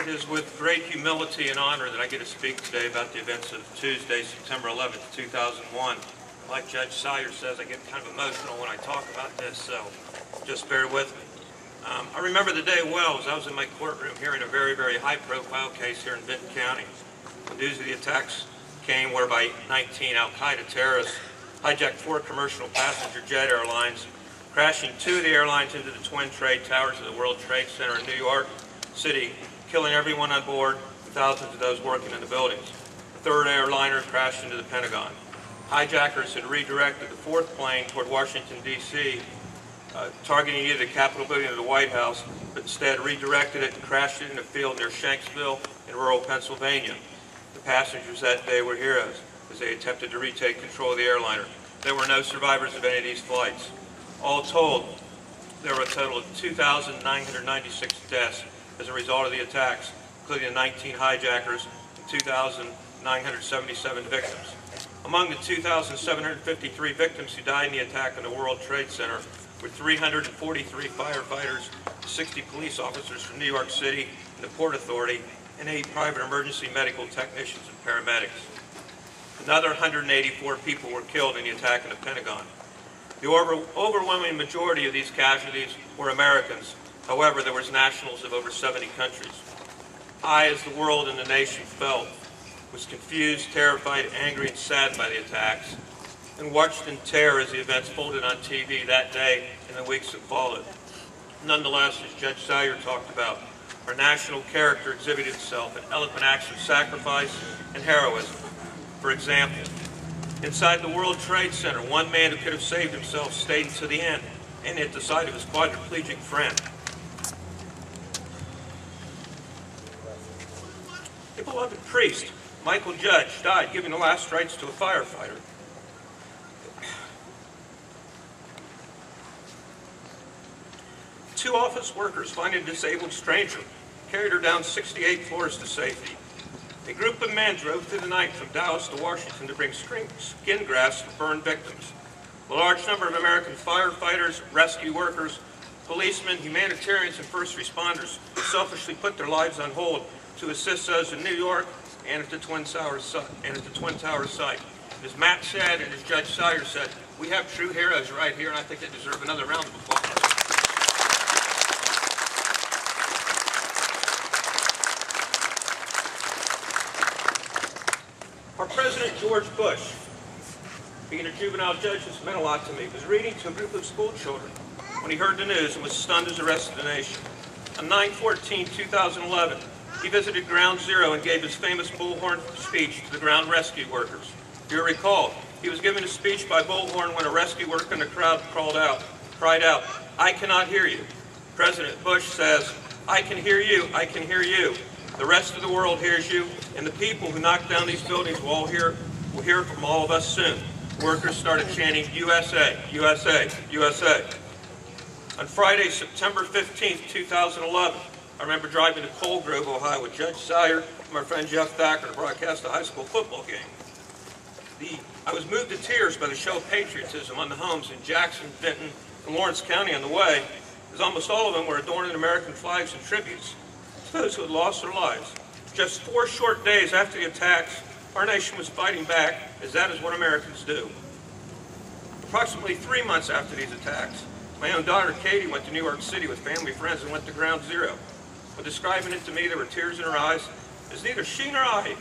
It is with great humility and honor that I get to speak today about the events of Tuesday, September 11th, 2001. Like Judge Sawyer says, I get kind of emotional when I talk about this, so just bear with me. I remember the day well as I was in my courtroom hearing a very, very high-profile case here in Vinton County. The news of the attacks came whereby 19 al-Qaeda terrorists hijacked 4 commercial passenger jet airlines, crashing 2 of the airlines into the twin trade towers of the World Trade Center in New York City, killing everyone on board and thousands of those working in the buildings. The 3rd airliner crashed into the Pentagon. Hijackers had redirected the 4th plane toward Washington, D.C., targeting either the Capitol building or the White House, but instead redirected it and crashed it in a field near Shanksville in rural Pennsylvania. The passengers that day were heroes as they attempted to retake control of the airliner. There were no survivors of any of these flights. All told, there were a total of 2,996 deaths as a result of the attacks, including the 19 hijackers and 2,977 victims. Among the 2,753 victims who died in the attack on the World Trade Center were 343 firefighters, 60 police officers from New York City and the Port Authority, and 8 private emergency medical technicians and paramedics. Another 184 people were killed in the attack on the Pentagon. The overwhelming majority of these casualties were Americans. However, there was nationals of over 70 countries. I, as the world and the nation felt, was confused, terrified, angry, and saddened by the attacks, and watched in terror as the events folded on TV that day and the weeks that followed. Nonetheless, as Judge Sawyer talked about, our national character exhibited itself in eloquent acts of sacrifice and heroism. For example, inside the World Trade Center, one man who could have saved himself stayed until the end, and at the side of his quadriplegic friend. A beloved priest, Michael Judge, died giving the last rites to a firefighter. 2 office workers finding a disabled stranger, carried her down 68 floors to safety. A group of men drove through the night from Dallas to Washington to bring skin grafts to burned victims. A large number of American firefighters, rescue workers, policemen, humanitarians, and first responders selfishly put their lives on hold to assist those in New York and at the Twin Towers site. As Matt said and as Judge Sawyer said, we have true heroes right here, and I think they deserve another round of applause. Our President George Bush, being a juvenile judge, this meant a lot to me, was reading to a group of school children when he heard the news and was stunned as the rest of the nation. On 9/14/2011, he visited Ground Zero and gave his famous bullhorn speech to the ground rescue workers. If you recall, he was given a speech by bullhorn when a rescue worker in the crowd cried out, "I cannot hear you." President Bush says, "I can hear you, I can hear you. The rest of the world hears you, and the people who knocked down these buildings will hear from all of us soon." Workers started chanting, "USA, USA, USA." On Friday, September 15th, 2011, I remember driving to Cold Grove, Ohio with Judge Sawyer and my friend Jeff Thacker to broadcast a high school football game. I was moved to tears by the show of patriotism on the homes in Jackson, Vinton, and Lawrence County on the way, as almost all of them were adorning American flags and tributes to those who had lost their lives. Just 4 short days after the attacks, our nation was fighting back, as that is what Americans do. Approximately 3 months after these attacks, my own daughter Katie went to New York City with family friends and went to Ground Zero. When describing it to me, there were tears in her eyes, as neither she nor I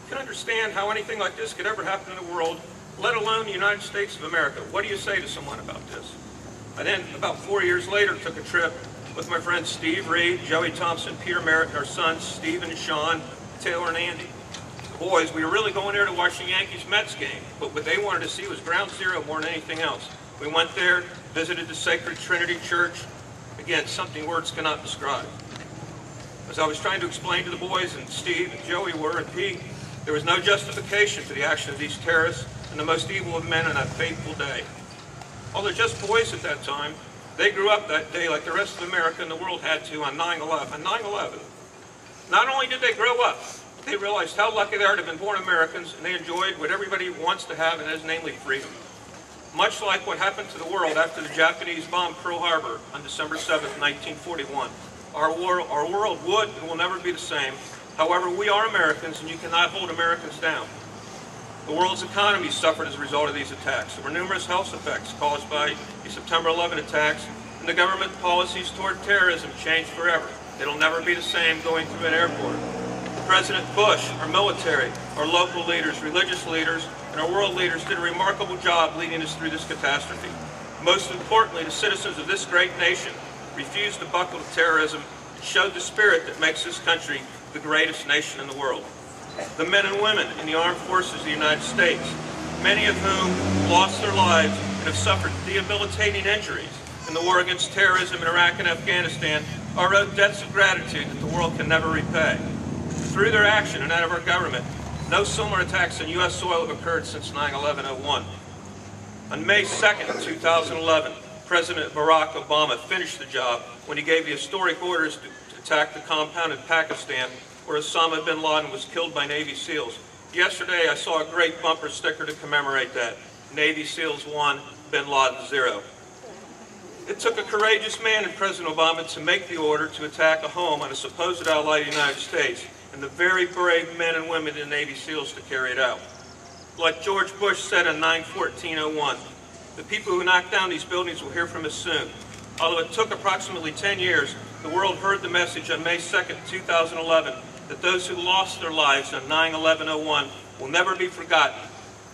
can understand how anything like this could ever happen in the world, let alone the United States of America. What do you say to someone about this? I then, about 4 years later, took a trip with my friends Steve Reed, Joey Thompson, Peter Merritt, and our sons Stephen, Sean, Taylor, and Andy. The boys, we were really going there to watch the Yankees-Mets game, but what they wanted to see was Ground Zero more than anything else. We went there, visited the Sacred Trinity Church. Again, something words cannot describe. As I was trying to explain to the boys, and Steve and Joey were, and Pete, there was no justification for the action of these terrorists and the most evil of men on that fateful day. Although just boys at that time, they grew up that day like the rest of America and the world had to on 9/11. Not only did they grow up, they realized how lucky they are to have been born Americans, and they enjoyed what everybody wants to have, and that is namely freedom. Much like what happened to the world after the Japanese bombed Pearl Harbor on December 7th, 1941. Our world would and will never be the same. However, we are Americans, and you cannot hold Americans down. The world's economy suffered as a result of these attacks. There were numerous health effects caused by the September 11 attacks, and the government policies toward terrorism changed forever. It'll never be the same going through an airport. President Bush, our military, our local leaders, religious leaders, and our world leaders did a remarkable job leading us through this catastrophe. Most importantly, the citizens of this great nation refused to buckle to terrorism and showed the spirit that makes this country the greatest nation in the world. The men and women in the armed forces of the United States, many of whom lost their lives and have suffered debilitating injuries in the war against terrorism in Iraq and Afghanistan, are owed debts of gratitude that the world can never repay. Through their action and that of our government, no similar attacks on U.S. soil have occurred since 9/11/01. On May 2nd, 2011, President Barack Obama finished the job when he gave the historic orders to attack the compound in Pakistan where Osama bin Laden was killed by Navy SEALs. Yesterday, I saw a great bumper sticker to commemorate that. Navy SEALs 1, bin Laden 0. It took a courageous man in President Obama to make the order to attack a home on a supposed ally of the United States, and the very brave men and women in the Navy SEALs to carry it out. Like George Bush said on 9/14/01, the people who knocked down these buildings will hear from us soon. Although it took approximately 10 years, the world heard the message on May 2nd, 2011, that those who lost their lives on 9/11/01 will never be forgotten,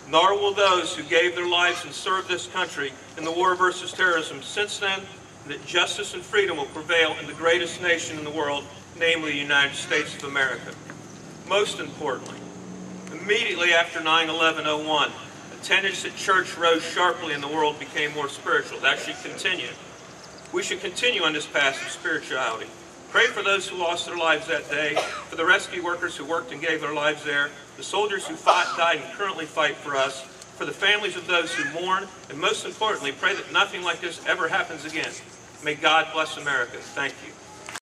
nor will those who gave their lives and served this country in the war versus terrorism since then, and that justice and freedom will prevail in the greatest nation in the world, namely the United States of America. Most importantly, immediately after 9/11/01, attendance at church rose sharply and the world became more spiritual. That should continue. We should continue on this path of spirituality. Pray for those who lost their lives that day, for the rescue workers who worked and gave their lives there, the soldiers who fought, died, and currently fight for us, for the families of those who mourn, and most importantly, pray that nothing like this ever happens again. May God bless America. Thank you.